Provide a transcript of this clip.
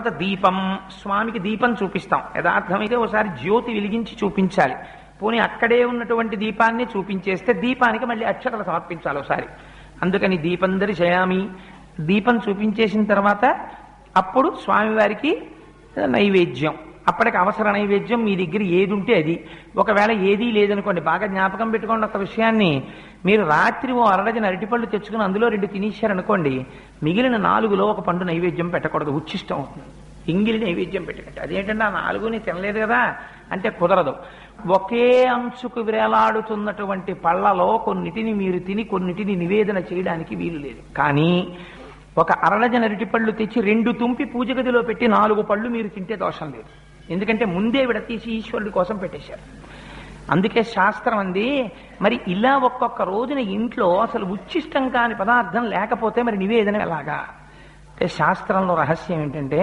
తర్వాత దీపం, స్వామికి దీపం చూపిస్తాం. యథార్థమైతే ఒకసారి జ్యోతి వెలిగించి చూపించాలి. పోనీ అక్కడే ఉన్నటువంటి దీపాన్ని చూపించేస్తే దీపానికి మళ్ళీ అక్షతలు సమర్పించాలి ఒకసారి. అందుకని దీపం దర్శయామి, దీపం చూపించేసిన తర్వాత అప్పుడు స్వామివారికి నైవేద్యం. అప్పటికి అవసర నైవేద్యం మీ దగ్గర ఏది ఉంటే అది. ఒకవేళ ఏదీ లేదనుకోండి, బాగా జ్ఞాపకం పెట్టుకోండి ఒక విషయాన్ని. మీరు రాత్రి ఓ అరడజన అరటిపళ్ళు తెచ్చుకుని అందులో 2 తినేశారనుకోండి, మిగిలిన 4లో ఒక పండు నైవేద్యం పెట్టకూడదు, ఉచ్చిష్టం అవుతుంది. ఎంగిలి నైవేద్యం పెట్టకండి. అదేంటంటే ఆ 4ని తినలేదు కదా అంటే కుదరదు. ఒకే అంచుకు వేలాడుతున్నటువంటి పళ్ళలో కొన్నిటిని మీరు తిని కొన్నిటిని నివేదన చేయడానికి వీలు లేదు. కానీ ఒక అరడజన అరటిపళ్ళు తెచ్చి 2 తుంపి పూజ గదిలో పెట్టి 4 పళ్ళు మీరు తింటే దోషం లేదు. ఎందుకంటే ముందే విడతీసి ఈశ్వరుడి కోసం పెట్టేశారు. అందుకే శాస్త్రం అంది. మరి ఇలా ఒక్కొక్క రోజున ఇంట్లో అసలు ఉచ్చిష్టం కాని పదార్థం లేకపోతే మరి నివేదన ఎలాగా అంటే శాస్త్రంలో రహస్యం ఏంటంటే